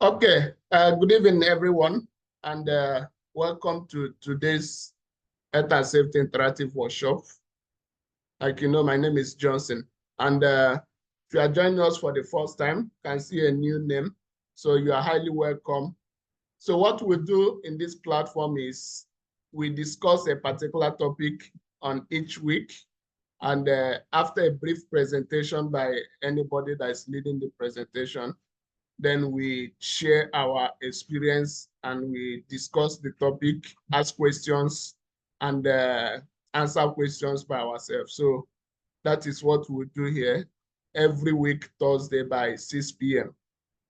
Okay, good evening, everyone, and welcome to today's Health and Safety Interactive Workshop. Like you know, my name is Johnson, and if you are joining us for the first time, you can see a new name, so you are highly welcome. So what we do in this platform is we discuss a particular topic on each week, and after a brief presentation by anybody that is leading the presentation, then we share our experience and we discuss the topic, ask questions, and answer questions by ourselves. So that is what we do here every week, Thursday by 6 p.m.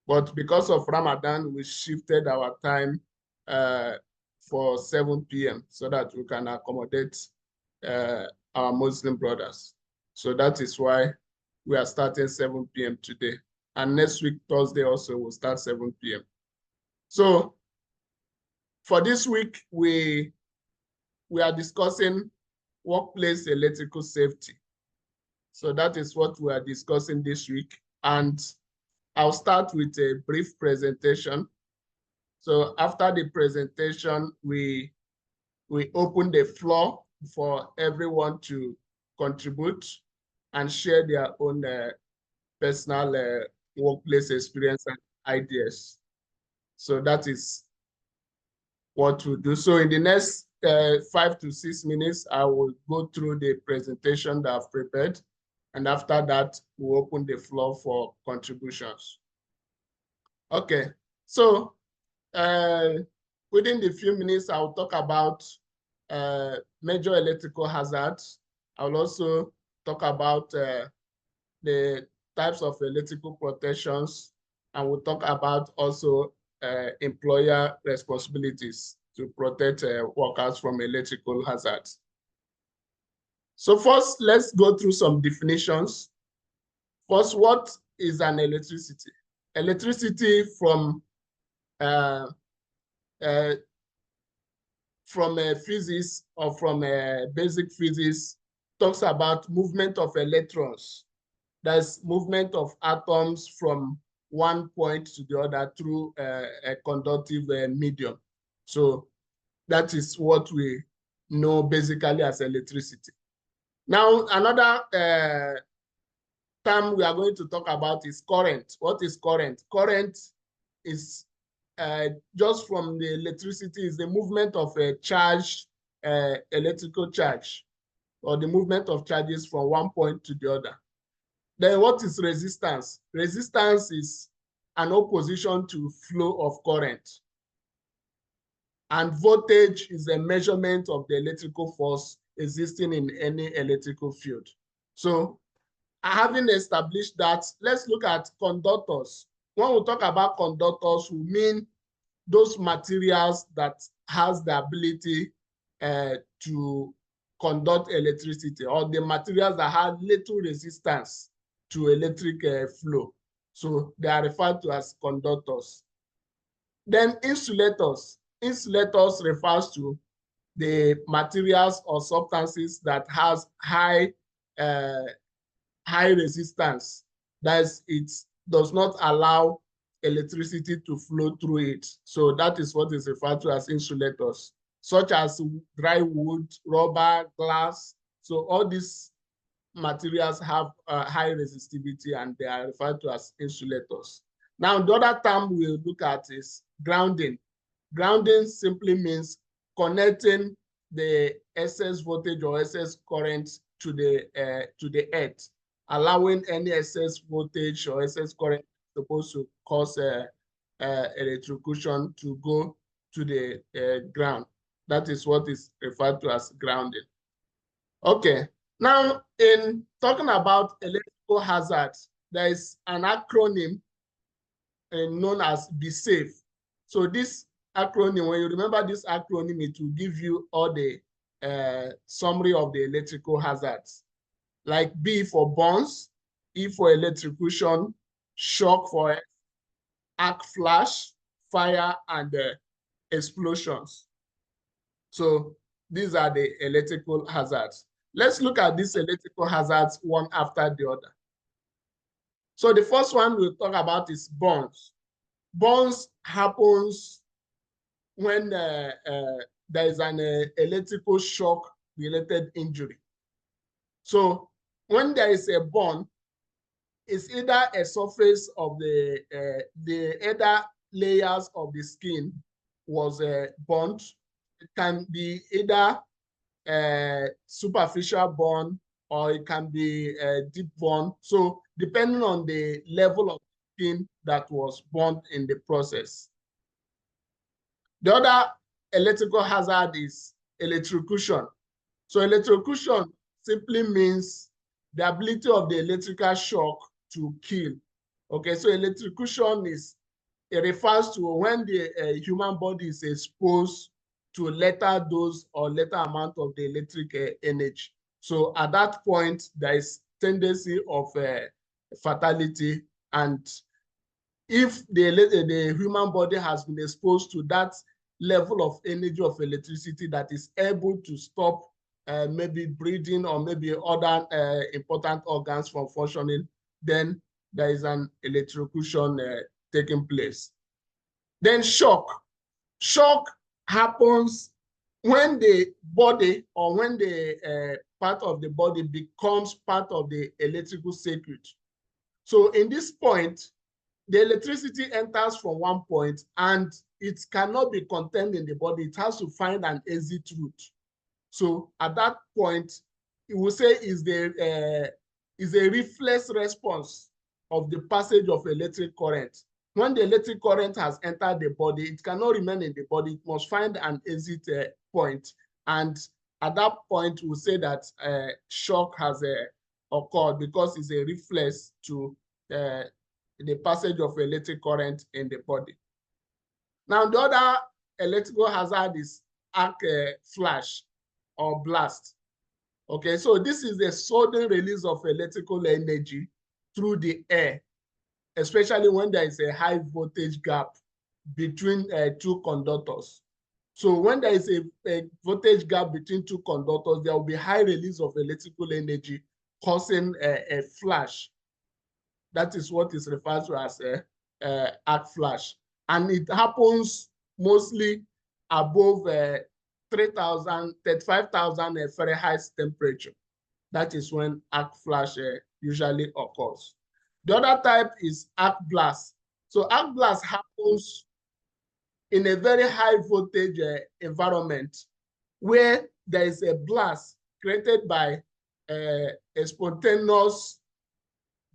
But because of Ramadan, we shifted our time for 7 p.m. so that we can accommodate our Muslim brothers. So that is why we are starting 7 p.m. today. And next week, Thursday also, will start 7 p.m. So for this week, we are discussing workplace electrical safety. So that is what we are discussing this week. And I'll start with a brief presentation. So after the presentation, we open the floor for everyone to contribute and share their own personal workplace experience and ideas. So that is what we do. So in the next 5 to 6 minutes, I will go through the presentation that I've prepared. And after that, we'll open the floor for contributions. Okay, so within the few minutes, I'll talk about major electrical hazards. I'll also talk about the types of electrical protections, and we'll talk about also employer responsibilities to protect workers from electrical hazards. So first, let's go through some definitions. First, what is an electricity? Electricity from physics or from basic physics talks about movement of electrons. That's movement of atoms from one point to the other through a conductive medium. So that is what we know basically as electricity. Now, another term we are going to talk about is current. What is current? Current is just from the electricity, is the movement of a charge, electrical charge, or the movement of charges from one point to the other. Then what is resistance? Resistance is an opposition to flow of current. And voltage is a measurement of the electrical force existing in any electrical field. So having established that, let's look at conductors. When we talk about conductors, we mean those materials that has the ability to conduct electricity, or the materials that have little resistance to electric flow. So they are referred to as conductors. Then insulators. Insulators refers to the materials or substances that has high resistance. That is, it does not allow electricity to flow through it. So that is what is referred to as insulators, such as dry wood, rubber, glass. So all these materials have high resistivity and they are referred to as insulators. Now, the other term we'll look at is grounding. Grounding simply means connecting the excess voltage or excess current to the earth, allowing any excess voltage or excess current supposed to cause electrocution to go to the ground. That is what is referred to as grounding. Okay, now in talking about electrical hazards, there is an acronym known as Be Safe. So this acronym, when you remember this acronym, it will give you all the summary of the electrical hazards. Like B for burns, E for electrocution, shock for arc flash, fire, and explosions. So these are the electrical hazards. Let's look at these electrical hazards one after the other. So the first one we'll talk about is burns. Burns happens when there is an electrical shock related injury. So when there is a burn, it's either a surface of the either layers of the skin was burnt. It can be either superficial burn or it can be deep burn. So depending on the level of skin that was burned in the process. The other electrical hazard is electrocution. So electrocution simply means the ability of the electrical shock to kill. Okay, so electrocution it refers to when the human body is exposed to lesser dose or lesser amount of the electric energy. So at that point, there is tendency of fatality, and if the human body has been exposed to that level of energy of electricity that is able to stop maybe breathing or maybe other important organs from functioning, then there is an electrocution taking place. Then shock. Shock happens when the body or when the part of the body becomes part of the electrical circuit. So in this point, the electricity enters from one point and it cannot be contained in the body. It has to find an exit route. So at that point, it will say is a reflex response of the passage of electric current. When the electric current has entered the body, it cannot remain in the body. It must find an exit point. And at that point, we'll say that shock has occurred because it's a reflex to the passage of electric current in the body. Now, the other electrical hazard is arc flash or blast. Okay, so this is a sudden release of electrical energy through the air, especially when there is a high voltage gap between two conductors. So when there is a voltage gap between two conductors, there will be high release of electrical energy causing a flash. That is what is referred to as a arc flash. And it happens mostly above 35,000 Fahrenheit temperature. That is when arc flash usually occurs. The other type is arc blast. So arc blast happens in a very high voltage environment where there is a blast created by a spontaneous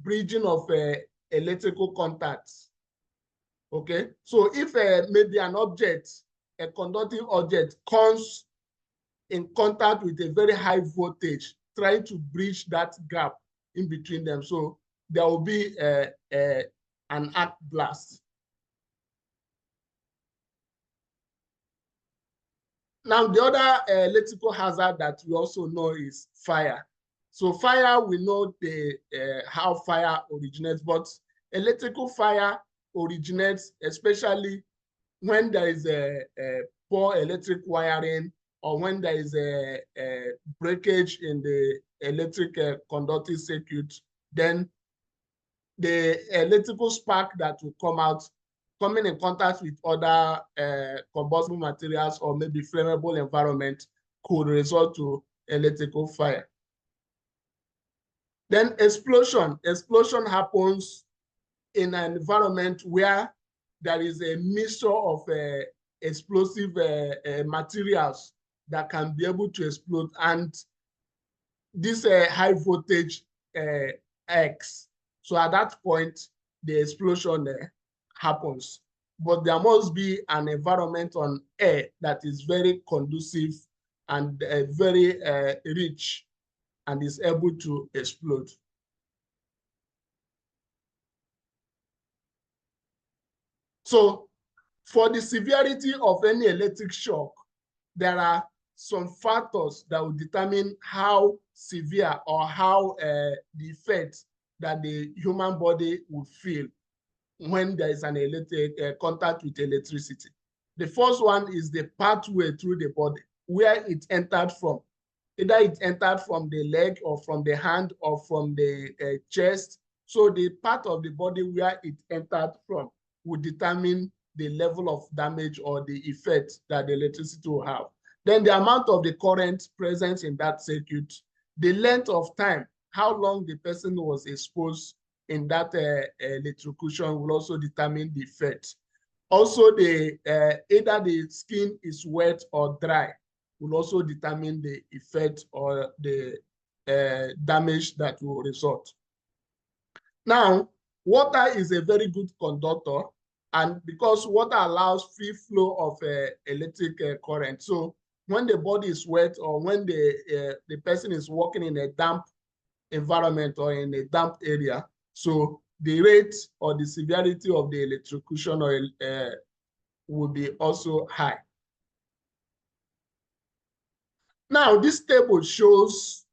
bridging of electrical contacts. Okay, so if maybe an object, a conductive object, comes in contact with a very high voltage, trying to bridge that gap in between them, so there will be an arc blast. Now, the other electrical hazard that we also know is fire. So fire, we know how fire originates, but electrical fire originates especially when there is a poor electric wiring or when there is a breakage in the electric conductive circuit. Then the electrical spark that will come out, coming in contact with other combustible materials or maybe flammable environment, could result to electrical fire. Then explosion. Explosion happens in an environment where there is a mixture of explosive materials that can be able to explode, and this high voltage X. So at that point, the explosion happens. But there must be an environment on air that is very conducive and very rich and is able to explode. So for the severity of any electric shock, there are some factors that will determine how severe or how the effect that the human body will feel when there is an electric contact with electricity. The first one is the pathway through the body, where it entered from. Either it entered from the leg or from the hand or from the chest. So the part of the body where it entered from. will determine the level of damage or the effect that the electricity will have. Then the amount of the current present in that circuit, the length of time, how long the person was exposed in that electrocution will also determine the effect. Also, either the skin is wet or dry will also determine the effect or the damage that will result. Now, water is a very good conductor, and because water allows free flow of electric current. So when the body is wet or when the person is walking in a damp environment or in a damp area, so the rate or the severity of the electrocution will be also high. Now, this table shows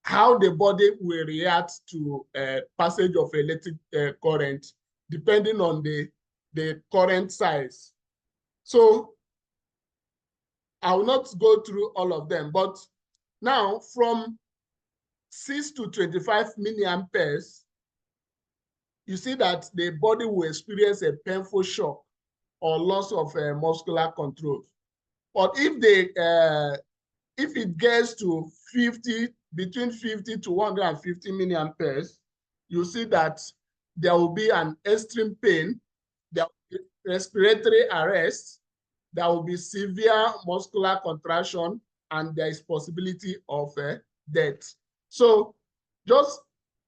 how the body will react to passage of electric current depending on the current size. So I will not go through all of them, but now from 6 to 25 milliamperes, you see that the body will experience a painful shock or loss of muscular control. But if it gets to between 50 to 150 milliamperes, you see that there will be an extreme pain, there will be respiratory arrest, there will be severe muscular contraction, and there is possibility of death. So just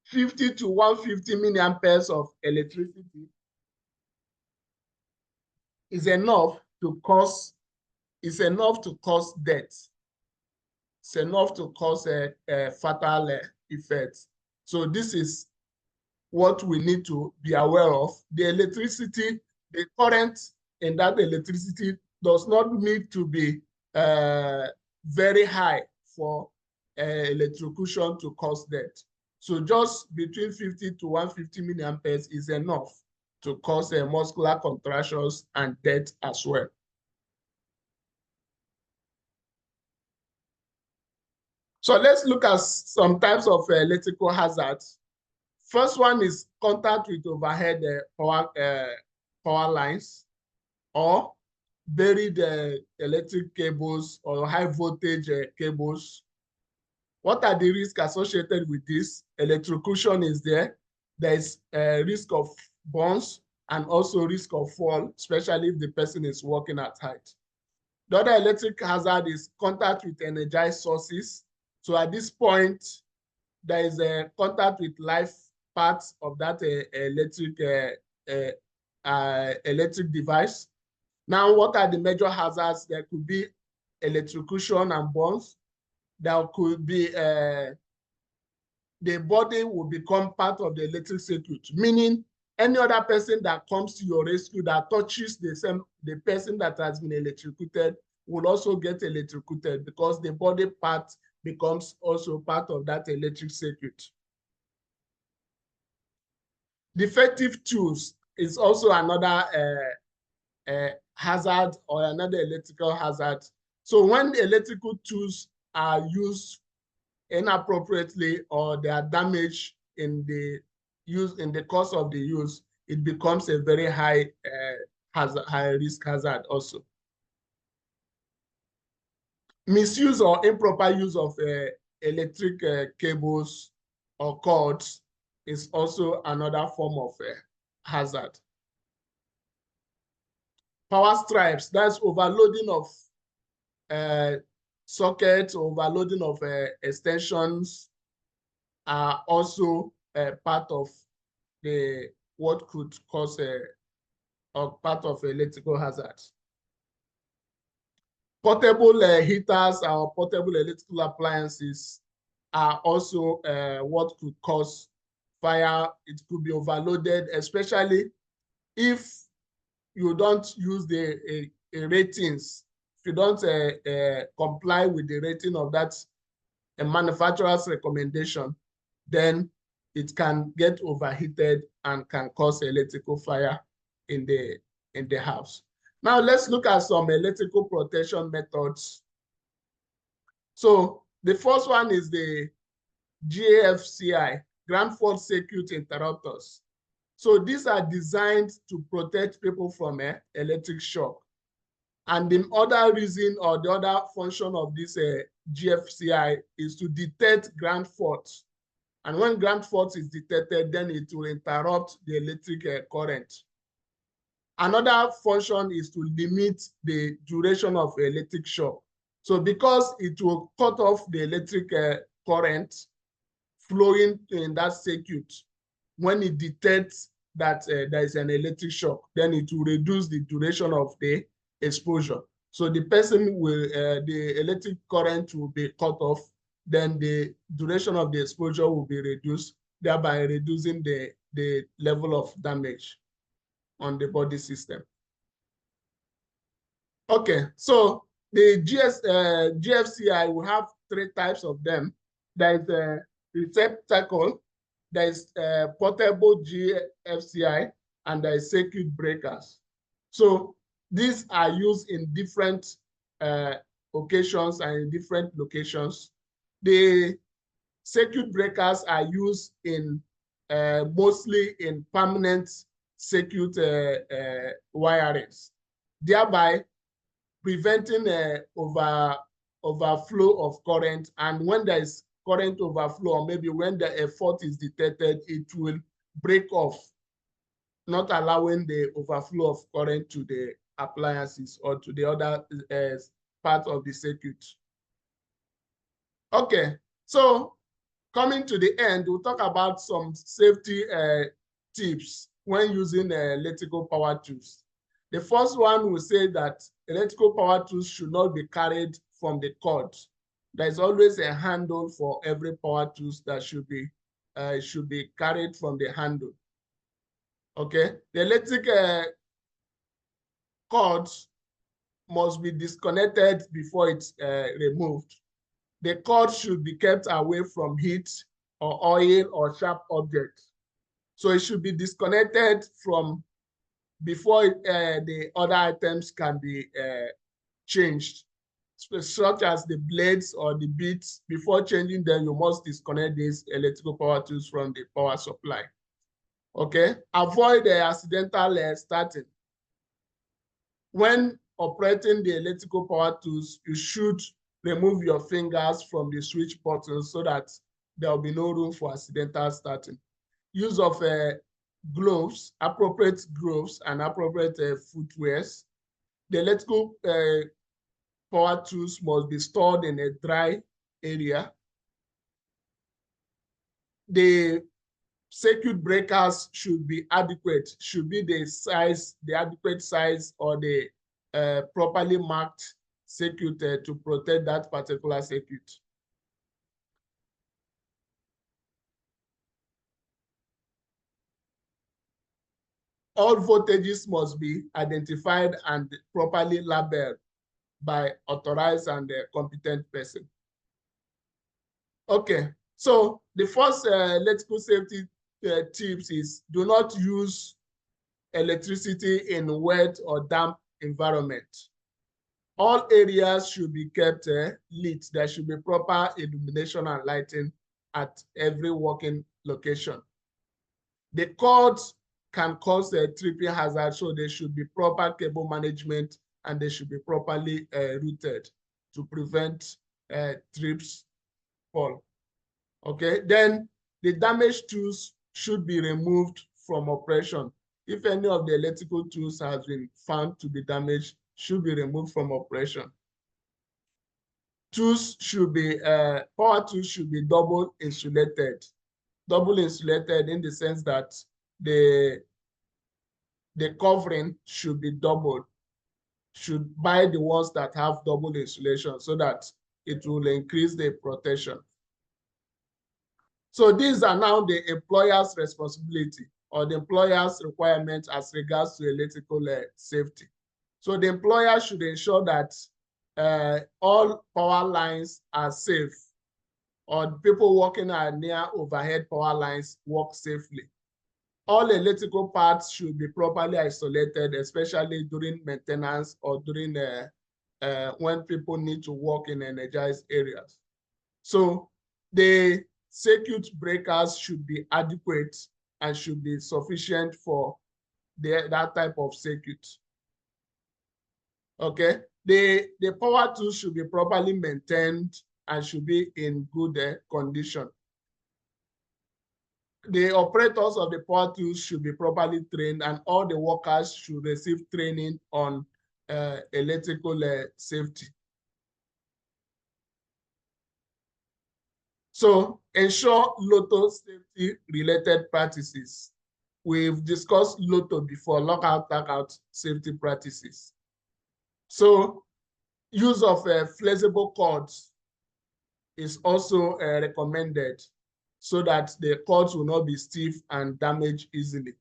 50 to 150 milliamperes of electricity is enough to cause death. It's enough to cause a fatal effect. So this is what we need to be aware of. The electricity, the current in that electricity does not need to be very high for electrocution to cause death. So just between 50 to 150 milliamperes is enough to cause muscular contractions and death as well. So let's look at some types of electrical hazards. First one is contact with overhead power lines or buried electric cables or high voltage cables. What are the risks associated with this? Electrocution is there. There is a risk of burns and also risk of fall, especially if the person is walking at height. The other electric hazard is contact with energized sources. So at this point, there is a contact with live parts of that electric device. Now, what are the major hazards? There could be electrocution and burns. There could be the body will become part of the electric circuit, meaning any other person that comes to your rescue that touches the person that has been electrocuted will also get electrocuted because the body part becomes also part of that electric circuit. Defective tools is also another hazard or another electrical hazard. So when the electrical tools are used inappropriately or they are damaged in the course of the use, it becomes a very high risk hazard also. Misuse or improper use of electric cables or cords is also another form of hazard. Power stripes, that's overloading of sockets, overloading of extensions are also part of what could cause or part of electrical hazards. Portable heaters or portable electrical appliances are also what could cause fire. It could be overloaded, especially if you don't use the ratings. If you don't comply with the rating of that manufacturer's recommendation, then it can get overheated and can cause electrical fire in the house. Now let's look at some electrical protection methods. So the first one is the GFCI, ground fault circuit interrupters. So these are designed to protect people from electric shock. And the other reason or the other function of this GFCI is to detect ground faults. And when ground fault is detected, then it will interrupt the electric current. Another function is to limit the duration of electric shock. So because it will cut off the electric current flowing in that circuit, when it detects that there is an electric shock, then it will reduce the duration of the exposure. So the person will, the electric current will be cut off, then the duration of the exposure will be reduced, thereby reducing the level of damage on the body system. Okay, so the GFCI will have three types of them. There is a receptacle, there is a portable GFCI, and there is circuit breakers. So these are used in different occasions and in different locations. The circuit breakers are used in mostly in permanent circuit wirings, thereby preventing overflow of current. And when there is current overflow, or maybe when the fault is detected, it will break off, not allowing the overflow of current to the appliances or to the other part of the circuit. Okay, so coming to the end, we'll talk about some safety tips when using electrical power tools. The first one will say that electrical power tools should not be carried from the cord. There is always a handle for every power tools that should be carried from the handle. Okay, the electric cord must be disconnected before it's removed. The cord should be kept away from heat or oil or sharp objects. So it should be disconnected from before the other items can be changed, such as the blades or the bits. Before changing them, you must disconnect these electrical power tools from the power supply. Okay, avoid accidental starting. When operating the electrical power tools, you should remove your fingers from the switch buttons so that there will be no room for accidental starting. Use of gloves, appropriate gloves, and appropriate footwears. The electrical power tools must be stored in a dry area. The circuit breakers should be adequate, should be the size, the adequate size, or the properly marked circuit to protect that particular circuit. All voltages must be identified and properly labeled by authorized and competent person. Okay, so the first electrical safety tips is do not use electricity in wet or damp environment. All areas should be kept lit. There should be proper illumination and lighting at every working location. The cords can cause a tripping hazard, so there should be proper cable management and they should be properly routed to prevent trips fall. Okay, then the damaged tools should be removed from operation. If any of the electrical tools has been found to be damaged, should be removed from operation. Tools should be, power tools should be double insulated. Double insulated in the sense that the covering should be doubled. Should buy the ones that have double insulation so that it will increase the protection. So these are now the employer's responsibility or the employer's requirement as regards to electrical safety. So the employer should ensure that all power lines are safe, or people working near overhead power lines work safely. All electrical parts should be properly isolated, especially during maintenance or during when people need to work in energized areas. So the circuit breakers should be adequate and should be sufficient for that type of circuit. Okay, the power tools should be properly maintained and should be in good condition. The operators of the power tools should be properly trained, and all the workers should receive training on electrical safety. So ensure LOTO safety related practices. We've discussed LOTO before, lockout, tagout safety practices. So use of flexible cords is also recommended so that the cords will not be stiff and damaged easily.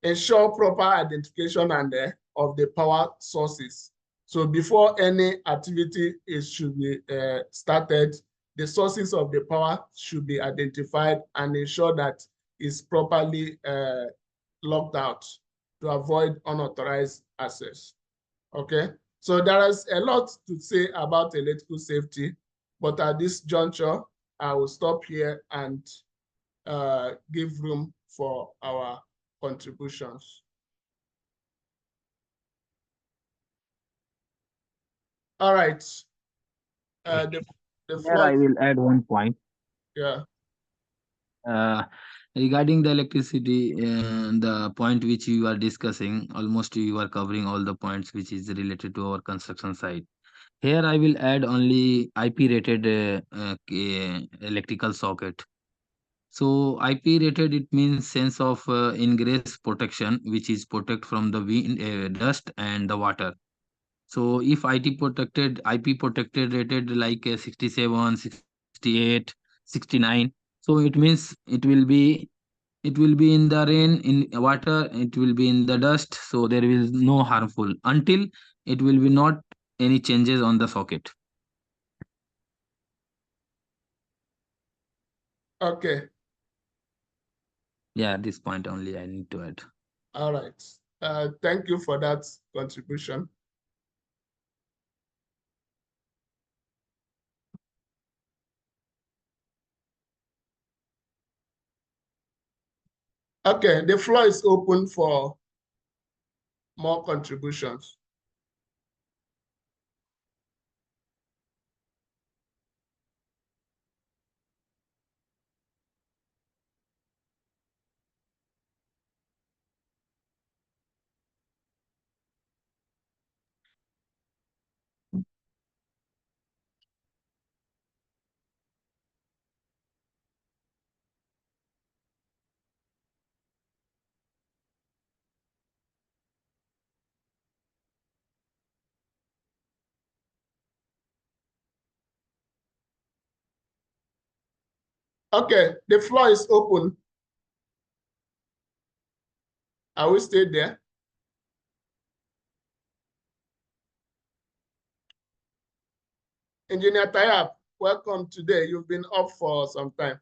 Ensure proper identification and of the power sources. So before any activity should be started, the sources of the power should be identified and ensure that it's properly locked out to avoid unauthorized access. Okay, so there is a lot to say about electrical safety, but at this juncture, I will stop here and give room for our contributions. All right. The Here floor. I will add one point. Yeah. Uh, Regarding the electricity, the point which you are discussing, almost you are covering all the points which is related to our construction site. Here I will add only IP rated electrical socket. So IP rated, it means sense of ingress protection, which is protect from the wind, dust and the water. So if IP protected rated like 67, 68, 69, so it means it will be in the rain, in water, it will be in the dust. So there is no harmful until it will be not any changes on the socket. Okay. Yeah, this point only I need to add. All right. Thank you for that contribution. Okay, the floor is open for more contributions. Okay, the floor is open. Are we still there? Engineer Tayab, welcome today. You've been up for some time.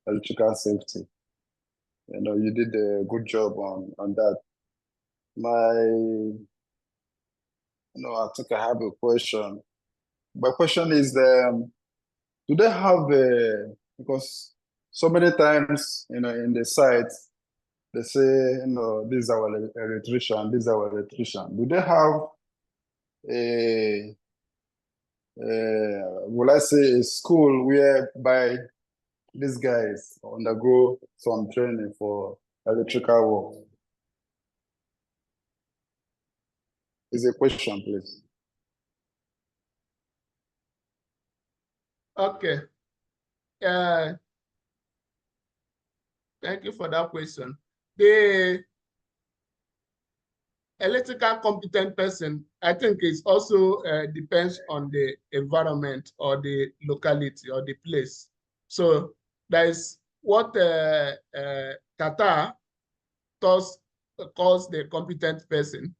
Electrical safety. You did a good job on that. I think I have a question. My question is, do they have because so many times, in the site, they say, this is our electrician, this is our electrician. Do they have will I say a school whereby these guys undergo some training for electrical work? Is a question, please. Okay. Thank you for that question. The electrical competent person, I think it also depends on the environment or the locality or the place. So that is what Qatar calls the competent person,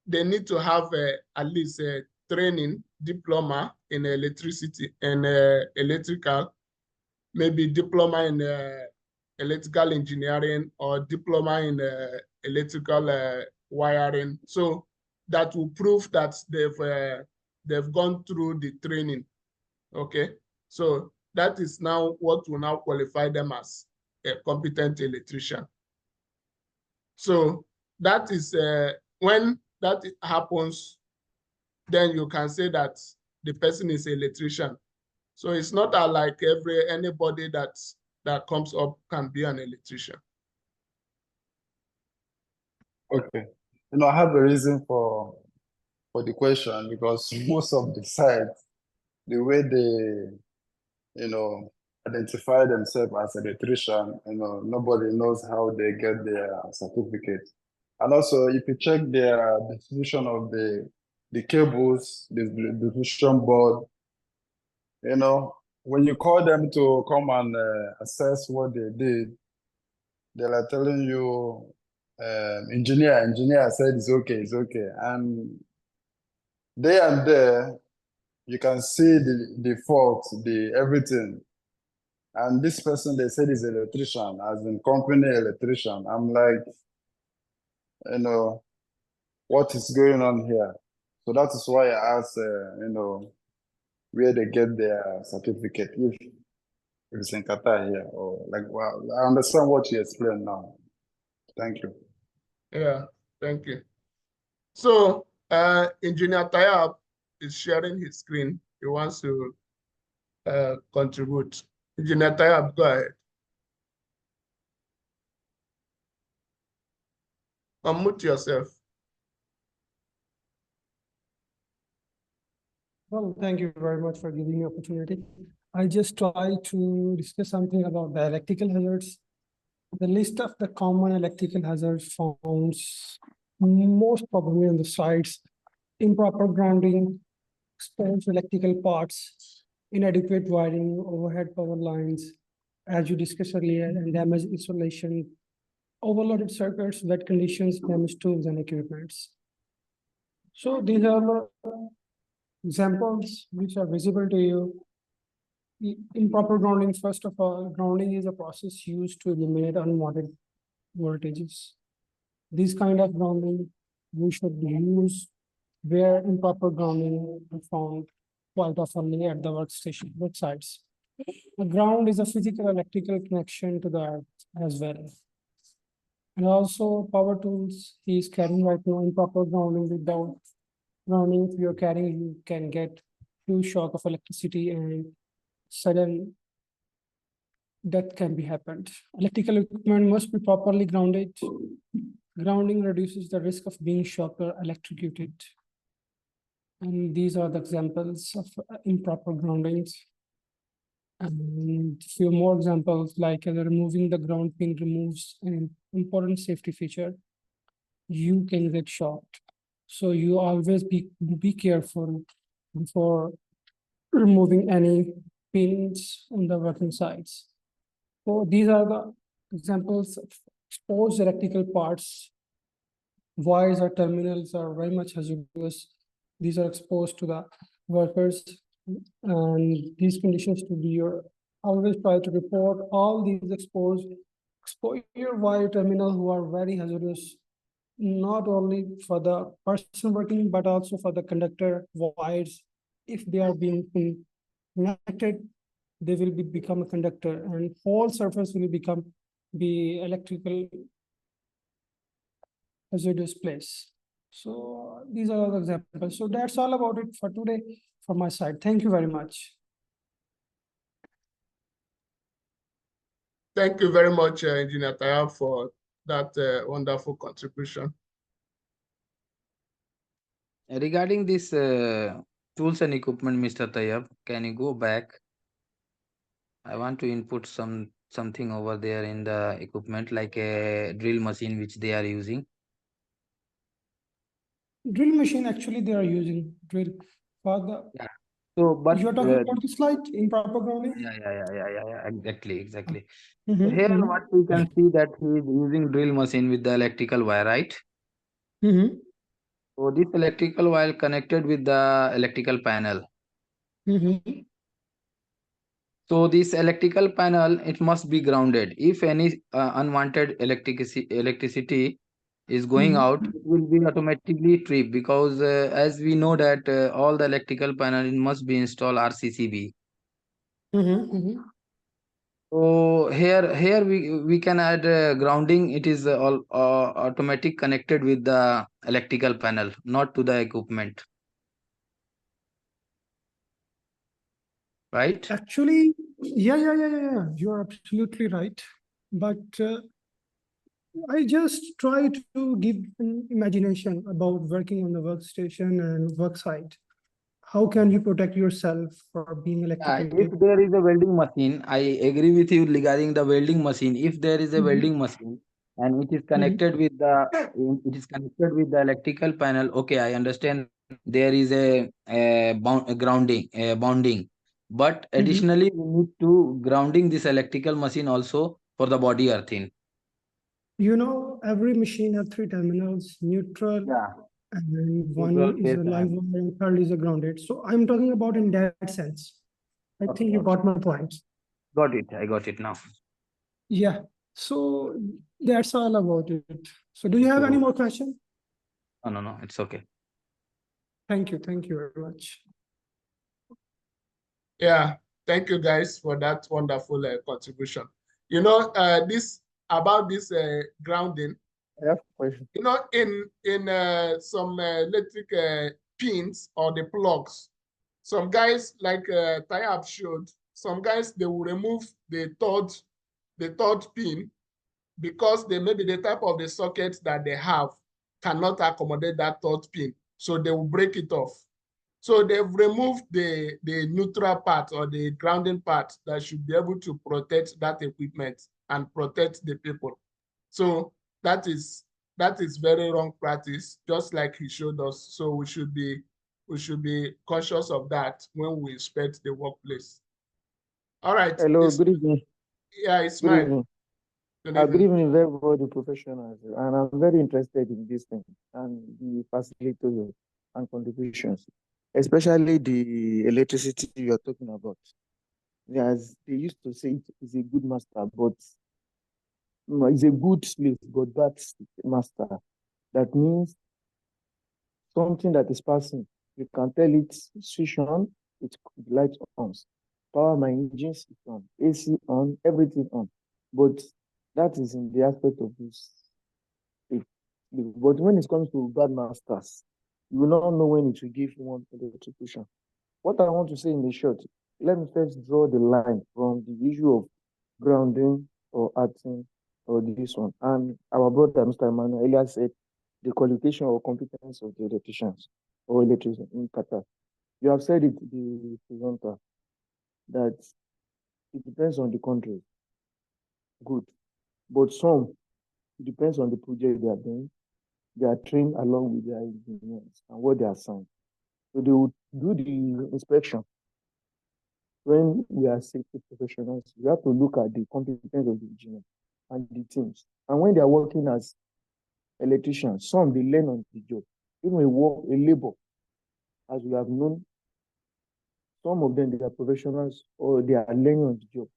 they need to have at least a training diploma in electricity and electrical, maybe diploma in electrical engineering or diploma in electrical wiring. So that will prove that they've gone through the training. Okay, so that is now what will now qualify them as a competent electrician. So that is when that happens, then you can say that the person is an electrician. So it's not like anybody that comes up can be an electrician. Okay. I have a reason for the question because most of the sites, the way they, identify themselves as electrician, nobody knows how they get their certificate. And also, if you check their distribution of the cables, the distribution board, when you call them to come and assess what they did, they're like telling you, engineer said it's okay. And there and there, you can see the fault, the everything. And this person, they said is electrician, as in company electrician. I'm like, what is going on here? So that is why I asked, where they get their certificate, if it's in Qatar here, or like, well, I understand what you explained now. Thank you. Yeah, thank you. So Engineer Tayab is sharing his screen. He wants to contribute. Engineer Tayab, go ahead. Unmute yourself. Well, thank you very much for giving me opportunity. I just try to discuss something about the electrical hazards. The list of the common electrical hazards found most probably on the sites: improper grounding, exposed electrical parts, inadequate wiring, overhead power lines, as you discussed earlier, and damaged insulation, overloaded circuits, wet conditions, damaged tools and equipments. So these are examples which are visible to you. Improper grounding, first of all, grounding is a process used to eliminate unwanted voltages. This kind of grounding we should use where improper grounding is found quite often at the workstation, work sites. The ground is a physical electrical connection to the earth as well. And also power tools he is carrying right now, improper grounding. Without grounding, if you're carrying, you can get huge shock of electricity and sudden death can be happened. Electrical equipment must be properly grounded. Grounding reduces the risk of being shocked or electrocuted. And these are the examples of improper groundings. And few more examples, like removing the ground pin removes an important safety feature. You can get shocked. So you always be careful before removing any pins on the working sites. So these are the examples of exposed electrical parts. Wires or terminals are very much hazardous. These are exposed to the workers, and these conditions to be your always try to report all these exposure wire terminal who are very hazardous, not only for the person working but also for the conductor wires. If they are being connected, they will become a conductor, and whole surface will be electrical hazardous place. So these are all the examples. So that's all about it for today from my side. Thank you very much. Thank you very much, Engineer Tayab, for that wonderful contribution. Regarding this tools and equipment, Mr. Tayyab, can you go back? I want to input something over there in the equipment, like a drill machine which they are using. Drill machine, actually they are using drill for the Yeah. So, but You're talking about the slide improper grounding? yeah, exactly. So Mm-hmm, here, mm-hmm, what we can see that he is using drill machine with the electrical wire, right? mm-hmm, So this electrical wire connected with the electrical panel. mm-hmm, So this electrical panel, it must be grounded. If any unwanted electricity is going mm-hmm, out, it will be automatically tripped because as we know that all the electrical panel it must be installed RCCB. mm-hmm, mm-hmm. So here we can add grounding. It is all automatic connected with the electrical panel, not to the equipment, right? Actually, yeah. You're absolutely right. But I just try to give an imagination about working on the workstation and work site. How can you protect yourself for being If electrocuted? there is a welding machine, I agree with you regarding the welding machine. If there is a Mhm, welding machine and it is mhm, connected with the electrical panel, okay, I understand there is a grounding, a bonding. But mhm. additionally, we need to grounding this electrical machine also for the body earthing. You know, every machine has three terminals, neutral, Yeah, and neutral one is phase a live and wire and third is a grounded. So I'm talking about in that sense. I think you okay. got my point. Got it. I got it now. Yeah. So that's all about it. So do you have Okay, any bro. more questions? No, it's okay. Thank you. Thank you very much. Yeah, thank you guys for that wonderful contribution. You know, this about this grounding. I have a question. You know, in some electric pins or the plugs, some guys like Tayab showed, some guys they will remove the third pin because they maybe the type of the socket that they have cannot accommodate that third pin, so they will break it off. So they've removed the neutral part or the grounding part that should be able to protect that equipment and protect the people. So that is very wrong practice, just like he showed us. So we should be conscious of that when we inspect the workplace. All right, Hello, good evening. yeah, Good Ismail. evening. Good Good evening. evening, everybody, professionals. And I'm very interested in this thing and the facilitators and contributions, especially the electricity you're talking about. As they used to say, it is a good master, but it's a good slave, but bad master. That means something that is passing. You can tell it switch on, it light on. Power my engines, it's on. AC on, everything on. But that is in the aspect of this. But when it comes to bad masters, you will not know when it will give one electrocution. What I want to say in the short, let me first draw the line from the issue of grounding or acting or this one. And our brother, Mr. Emmanuel, earlier said the qualification or competence of the electricians or electricians in Qatar. You have said it, the presenter, that it depends on the country. Good. But some, it depends on the project they are doing. They are trained along with their engineers and what they are assigned. So they will do the inspection. When we are safety professionals, we have to look at the competence of the engineer and the teams. And when they are working as electricians, some they learn on the job. Even a labor, as we have known, some of them they are professionals or they are learning on the job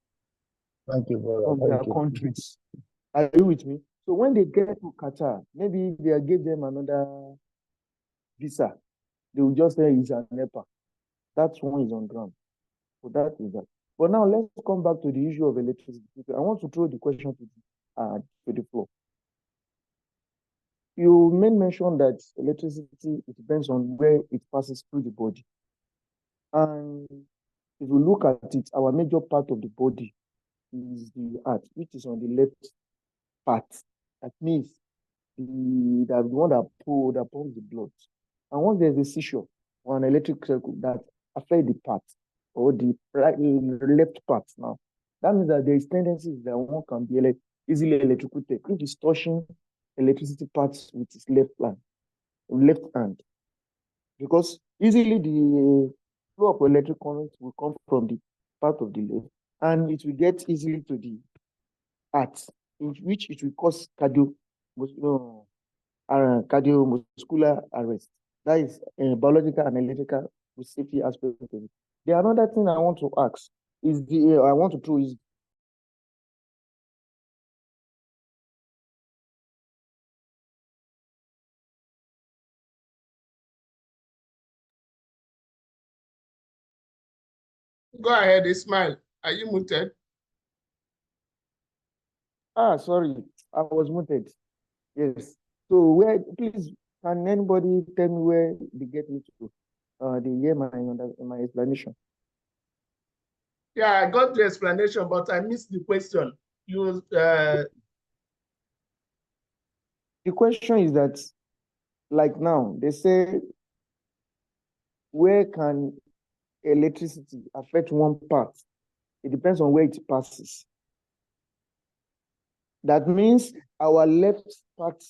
Thank you, brother. from their Thank you. countries. Are you with me? So when they get to Qatar, maybe they give them another visa. They will just say it's an EPA. That one is on ground. So that is that. But now let's come back to the issue of electricity. I want to throw the question to the floor. You made mention that electricity, it depends on where it passes through the body. And if you look at it, our major part of the body is the heart, which is on the left part. That means the one that pumps the blood. And once there's a seizure or an electric circuit that affects the part or the left part now, that means that there is tendency that one can be easily electrocuted if he's touching electricity parts with his left hand. Because easily flow of electric current will come from the part of the leg, and it will get easily to the heart, in which it will cause cardiovascular arrest. That is biological and electrical safety aspect of it. The another thing I want to ask is I want to throw is Go ahead, Ismail. Are you muted? sorry, I was muted. Yes. So where, please, can anybody tell me where they get me to? They hear my explanation. Yeah, I got the explanation, but I missed the question. The question is that, like now, they say, where can electricity affect one part? It depends on where it passes. That means our left part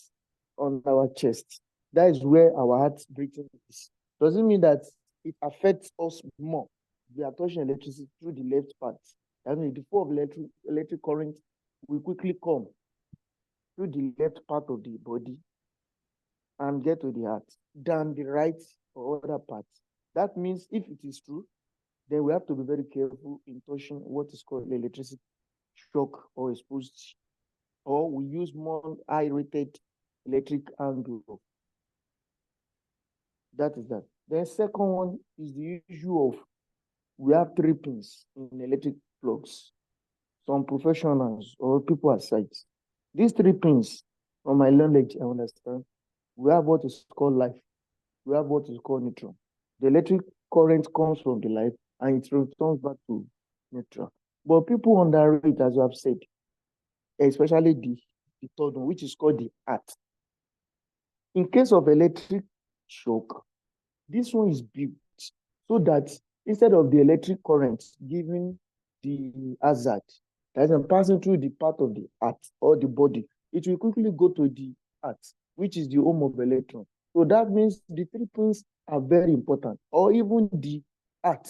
on our chest, that is where our heart breathing is. Does it mean that it affects us more? We are touching electricity through the left part. That means the flow of electric current will quickly come through the left part of the body and get to the heart than the right or other parts. That means if it is true, then we have to be very careful in touching what is called electricity shock or exposed, or we use more high rated electric angle. That is that. The second one is the issue of we have 3 pins in electric plugs. Some professionals or people aside, these 3 pins, from my knowledge, I understand, we have what is called life, we have what is called neutral. The electric current comes from the life and it returns back to neutral. But people underrate, as you have said, especially the third one, which is called the heart. In case of electric shock, this one is built so that instead of the electric current giving the hazard that is passing through the part of the heart or the body, it will quickly go to the heart, which is the home of electron. So that means the 3 pins are very important, or even the heart,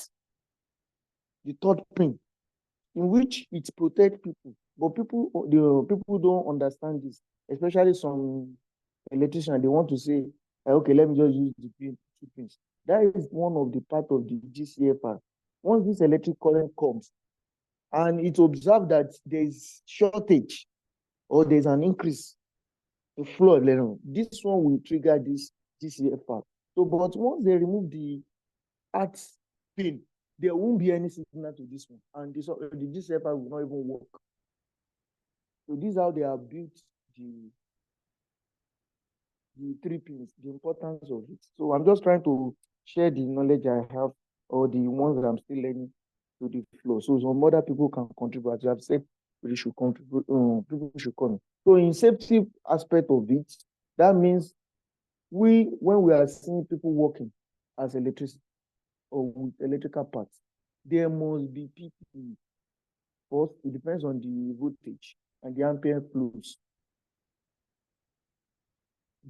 the third pin, in which it protects people. But people don't understand this, especially some electricians. They want to say, okay, let me just use the 2 pins. That is one of the part of the GCFR. Once this electric current comes and it's observed that there is shortage or there's an increase in flow of electron, this one will trigger this GCFR. So, but once they remove the heart pin, there won't be any signal to this one, and the GCFR will not even work. So this is how they have built the 3 pins, the importance of it. So I'm just trying to share the knowledge I have, or the ones that I'm still learning, to the flow. So some other people can contribute. As you have said, we should contribute, people should come. So in safety aspect of it, that means when we are seeing people working as electricity or with electrical parts, there must be people. First, it depends on the voltage and the ampere flows.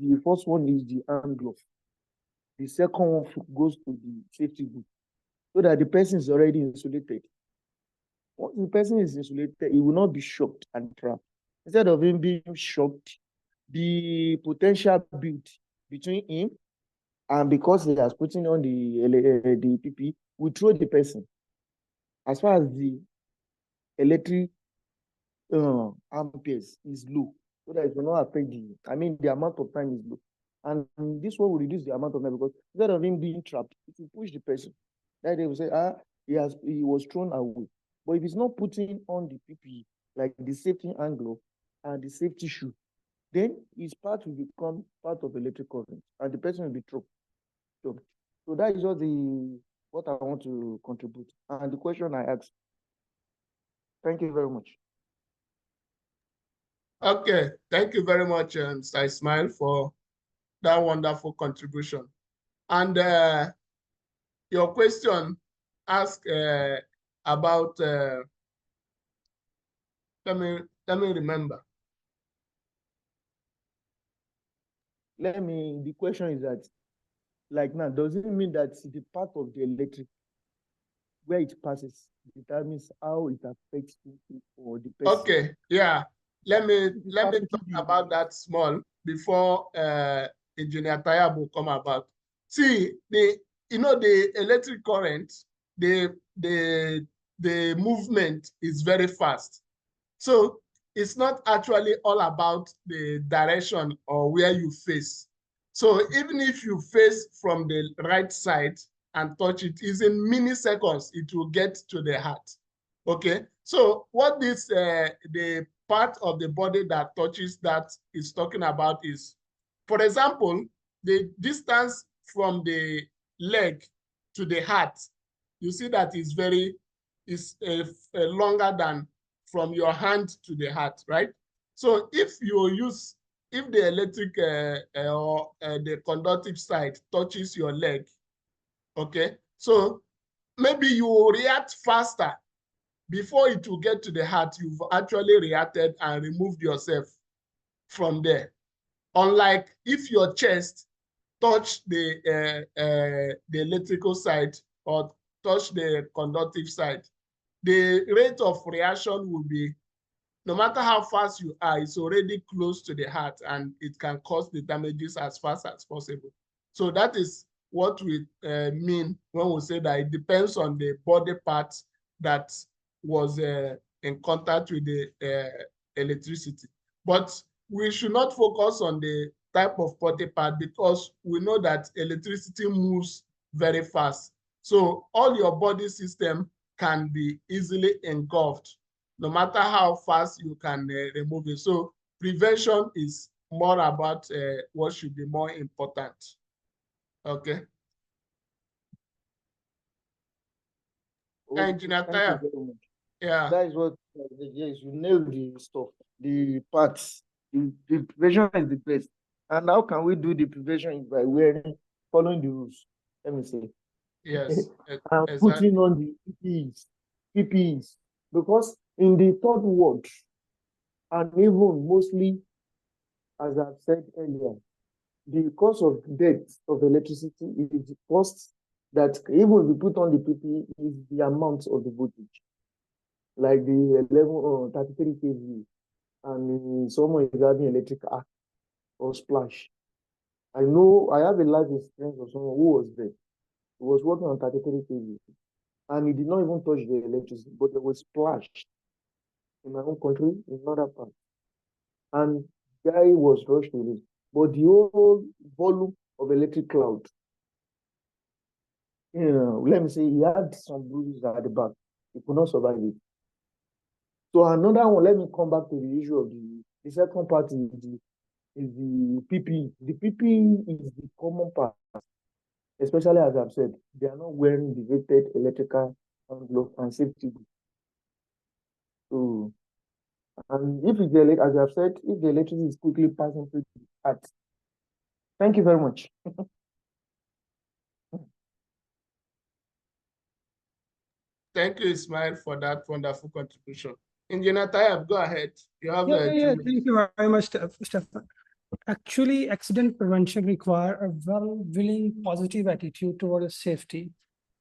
The first one is the hand glove. The second one goes to the safety boot, so that the person is already insulated. Once the person is insulated, he will not be shocked and trapped. Instead of him being shocked, the potential built between him and, because he has putting on the PP, will throw the person. As far as the electric amperes is low, so that it will not affect the amount of time is low. And this one will reduce the amount of time, because instead of him being trapped, it will push the person. That they will say, he was thrown away. But if he's not putting on the PPE, like the safety angle and the safety shoe, then his part will become part of electric current and the person will be trapped. So that is just what I want to contribute. And the question I asked. Thank you very much. Okay, thank you very much, Mr. Ismail, for that wonderful contribution. And your question asked about, let me remember. The question is that, like now, does it mean that the part of the electric where it passes determines how it affects people or the person. Okay, yeah. Let me Determines talk the- about that small before Engineer Tayab will come about. See, the electric current, the movement is very fast. So it's not actually all about the direction or where you face. So even if you face from the right side and touch it, is in milliseconds, it will get to the heart. Okay, so what this the part of the body that touches that is talking about is, for example, the distance from the leg to the heart, you see that is longer than from your hand to the heart, right? So if the electric or the conductive side touches your leg, okay, so maybe you will react faster. Before it will get to the heart, you've actually reacted and removed yourself from there. Unlike if your chest touch the electrical side or touch the conductive side, the rate of reaction will be, no matter how fast you are, it's already close to the heart and it can cause the damages as fast as possible. So that is what we mean when we say that it depends on the body parts that was in contact with the electricity. But we should not focus on the type of body part because we know that electricity moves very fast. So all your body system can be easily engulfed, no matter how fast you can remove it. So prevention is more about what should be more important. Okay. Okay, Engineer thank you Taya. very much. Yeah. That is what, yes, you nailed the stuff, the parts. The prevention is the best. And how can we do the prevention? By following the rules. Let me say. Yes. And Exactly. putting on the PPEs. Because in the third world, and even mostly, as I've said earlier, the cause of death of electricity is the cost that even if you put on the PPE is the amount of the voltage. Like the 33 kV, and someone is having electric arc or splash. I know I have a life experience of someone who was there. He was working on 33 kV, and he did not even touch the electricity, but there was splash in my own country, in another part. And the guy was rushed to it. But the whole volume of electric cloud, let me say he had some bruises at the back. He could not survive it. So another one, let me come back to the issue of the second part is the PPE. The PPE is the common part, especially as I've said, they are not wearing the rated electrical glove and safety boots. So, and if it's the, as I've said, if the electricity is quickly passing through the heart. Thank you very much. Thank you, Ismail, for that wonderful contribution. Engineer Tayab, go ahead. You have Yeah, 2 minutes. thank you very much, Stefan. Actually, accident prevention require a well-willing, positive attitude towards safety.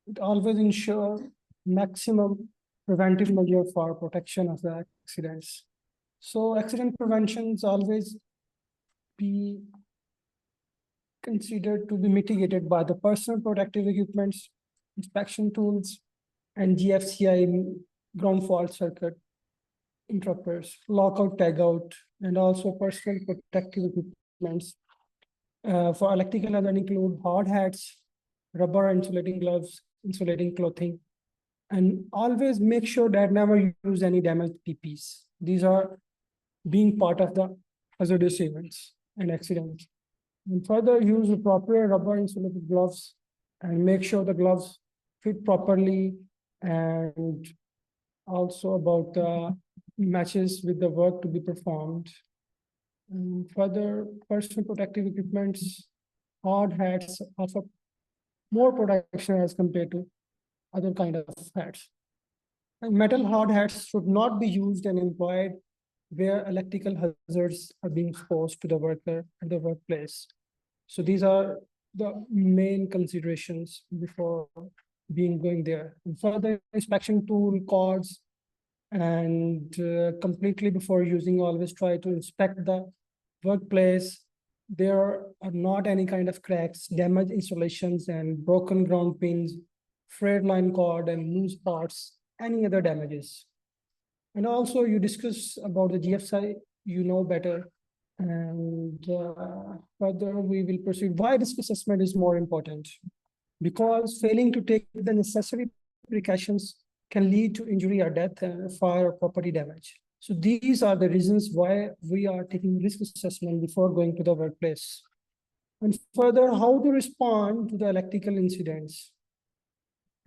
It always ensure maximum preventive measure for protection of the accidents. So accident prevention is always be considered to be mitigated by the personal protective equipments, inspection tools, and GFCI ground fault circuit interrupters, lockout, tagout, and also personal protective equipments. For electrical hazard include hard hats, rubber insulating gloves, insulating clothing, and always make sure that never use any damaged PPs. These are being part of the hazardous events and accidents. And further, use appropriate rubber insulated gloves and make sure the gloves fit properly, and also about the matches with the work to be performed. And further, personal protective equipments, hard hats offer more protection as compared to other kind of hats. And metal hard hats should not be used and employed where electrical hazards are being exposed to the worker at the workplace. So these are the main considerations before being going there. And further inspection tool, cords, and completely before using, always try to inspect the workplace. There are not any kind of cracks, damaged installations, and broken ground pins, frayed line cord, and loose parts, any other damages. And also you discuss about the GFSI, you know better. And further we will proceed. Why risk assessment is more important? Because failing to take the necessary precautions can lead to injury or death, fire or property damage. So these are the reasons why we are taking risk assessment before going to the workplace. And further, how to respond to the electrical incidents.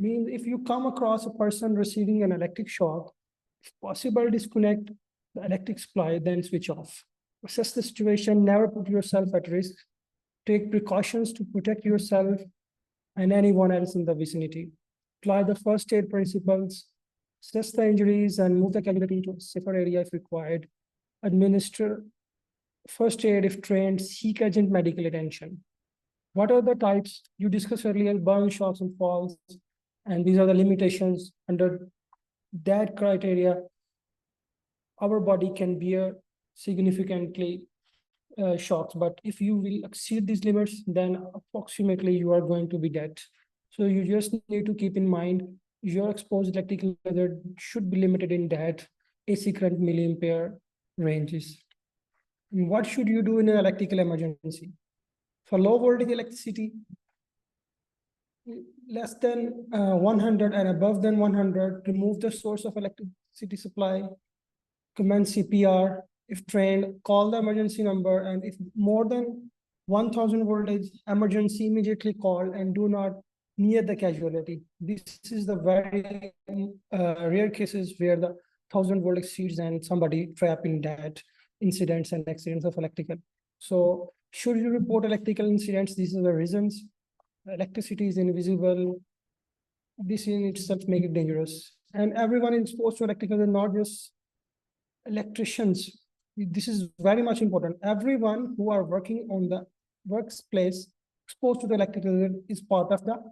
Means if you come across a person receiving an electric shock, if possible, disconnect the electric supply, then switch off. Assess the situation, never put yourself at risk. Take precautions to protect yourself and anyone else in the vicinity. Apply the first aid principles, assess the injuries and move the casualty to a safer area if required. Administer first aid if trained, seek urgent medical attention. What are the types? You discussed earlier, burn, shocks, and falls. And these are the limitations. Under that criteria, our body can bear significantly shocks, but if you will exceed these limits, then approximately you are going to be dead. So you just need to keep in mind your exposed electrical hazard should be limited in that AC current milliampere ranges. And what should you do in an electrical emergency? For low voltage electricity, less than 100 and above than 100, remove the source of electricity supply, commence CPR. If trained, call the emergency number, and if more than 1000 voltage, emergency immediately call and do not near the casualty. This is the very rare cases where the 1000-volt exceeds and somebody trapped in that incidents and accidents of electrical. So should you report electrical incidents? These are the reasons. Electricity is invisible. This in itself makes it dangerous. And everyone is exposed to electrical, and not just electricians. This is very much important. Everyone who are working on the workplace exposed to the electrical is part of the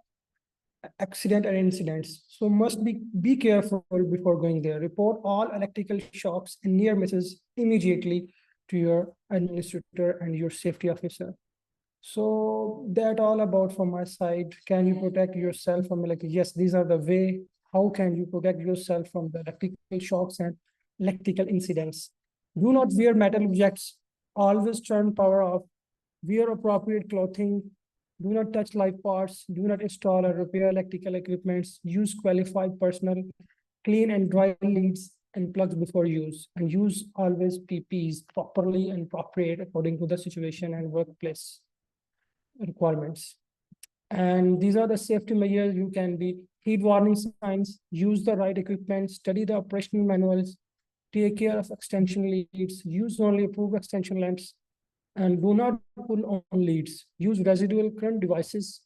accident and incidents. So must be careful before going there. Report all electrical shocks and near misses immediately to your administrator and your safety officer. So that all about from my side. Can you protect yourself from electric? Yes, these are the way. How can you protect yourself from the electrical shocks and electrical incidents? Do not wear metal objects. Always turn power off. Wear appropriate clothing. Do not touch live parts. Do not install or repair electrical equipments. Use qualified personnel. Clean and dry leads and plugs before use. And use always PPs properly and appropriate according to the situation and workplace requirements. And these are the safety measures. You can be heat warning signs, use the right equipment, study the operational manuals, take care of extension leads, use only approved extension lamps, and do not pull on leads. Use residual current devices,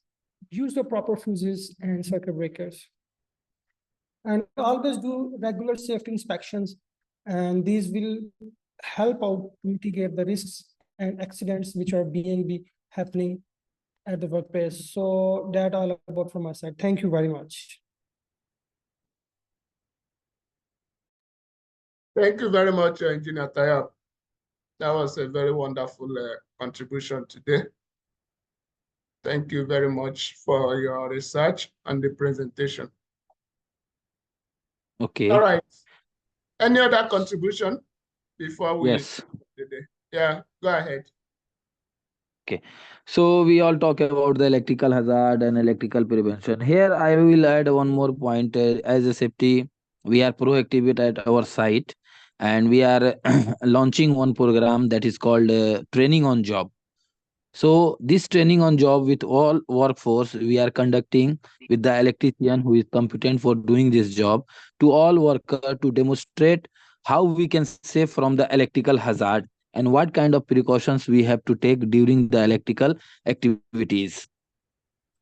use the proper fuses and circuit breakers. And always do regular safety inspections, and these will help out to mitigate the risks and accidents which are being happening at the workplace. So that all about from my side. Thank you very much. Thank you very much, Engineer Tayab. That was a very wonderful contribution today. Thank you very much for your research and the presentation. Okay. All right. Any other contribution before we? Yes. Yeah, go ahead. Okay. So we all talk about the electrical hazard and electrical prevention. Here I will add one more point. As a safety, we are proactive at our site, and we are launching one program that is called training on job. So this training on job with all workforce we are conducting with the electrician who is competent for doing this job to all worker to demonstrate how we can save from the electrical hazard and what kind of precautions we have to take during the electrical activities.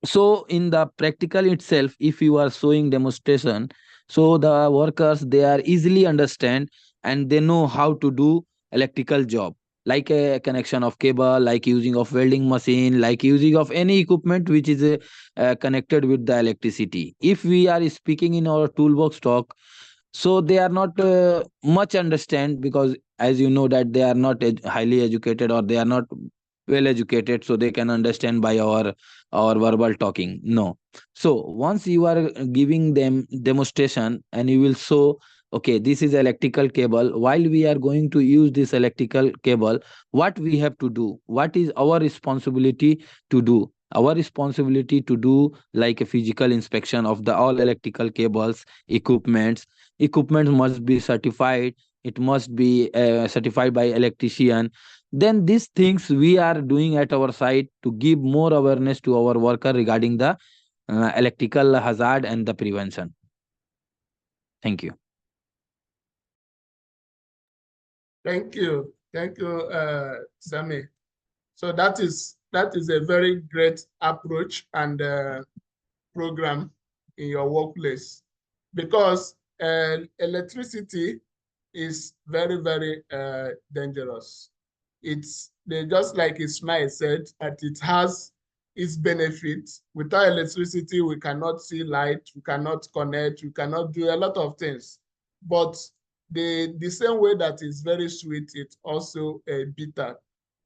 So in the practical itself, if you are showing demonstration, so the workers they are easily understand and they know how to do electrical job. like a connection of cable, like using of welding machine, like using of any equipment which is connected with the electricity. If we are speaking in our toolbox talk, so they are not much understand, because as you know that they are not highly educated, or they are not well educated, so they can understand by our verbal talking, no. So once you are giving them demonstration and you will show, okay, this is electrical cable, while we are going to use this electrical cable, what we have to do, what is our responsibility to do. Our responsibility to do like a physical inspection of the all electrical cables, equipment must be certified, it must be certified by electrician. Then these things we are doing at our side to give more awareness to our worker regarding the electrical hazard and the prevention. Thank you. Thank you, Sammy. So that is a very great approach and program in your workplace, because electricity is very, very dangerous. It's just like Ismail said, that it has its benefits. Without electricity, we cannot see light, we cannot connect, we cannot do a lot of things. But the same way that is very sweet, it's also bitter.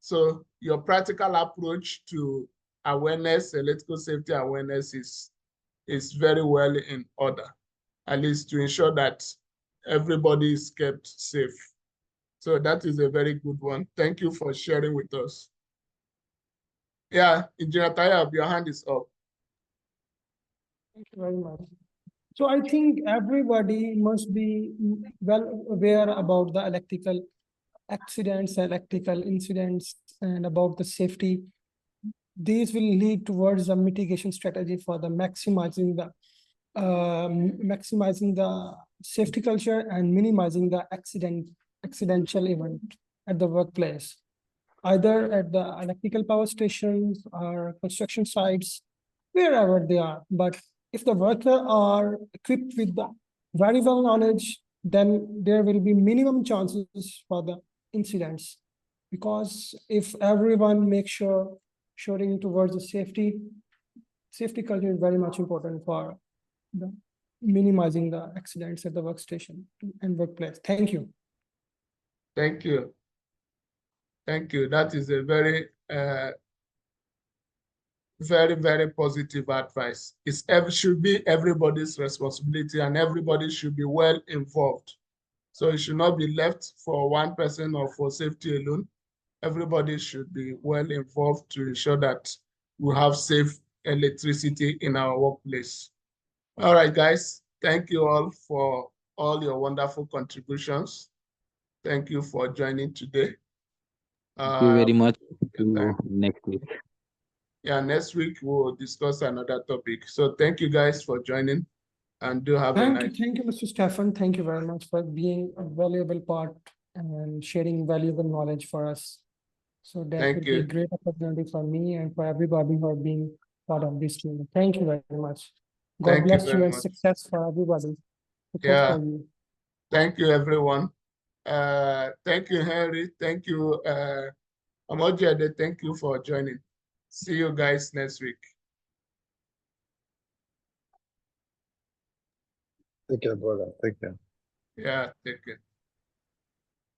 So your practical approach to awareness, electrical safety awareness is very well in order, at least to ensure that everybody is kept safe. So that is a very good one. Thank you for sharing with us. Yeah, Engineer Tayab, your hand is up. Thank you very much. So I think everybody must be well aware about the electrical accidents, electrical incidents, and about the safety. These will lead towards a mitigation strategy for the maximizing the safety culture and minimizing the accidental event at the workplace, either at the electrical power stations or construction sites, wherever they are. But if the worker are equipped with the very well knowledge, then there will be minimum chances for the incidents. Because if everyone makes showing towards the safety culture is very much important for the minimizing the accidents at the workstation and workplace. Thank you. Thank you. Thank you. That is a very, very positive advice. It should be everybody's responsibility, and everybody should be well involved. So it should not be left for one person or for safety alone. Everybody should be well involved to ensure that we have safe electricity in our workplace. All right, guys. Thank you all for all your wonderful contributions. Thank you for joining today. Thank you very much. See you next week. Yeah, next week we'll discuss another topic. So thank you guys for joining, and do have a Thank nice. you, Mr. Stefan. Thank you very much for being a valuable part and sharing valuable knowledge for us. So that Thank would be a you. great opportunity for me and for everybody who are being part of this team. Thank you very much. God Thank you bless you very and much. success for everybody. Success Yeah. for you. Thank you, everyone. Thank you, Henry. Thank you, Amojade. Thank you for joining. See you guys next week. Take care, brother. Take care. Yeah, take care.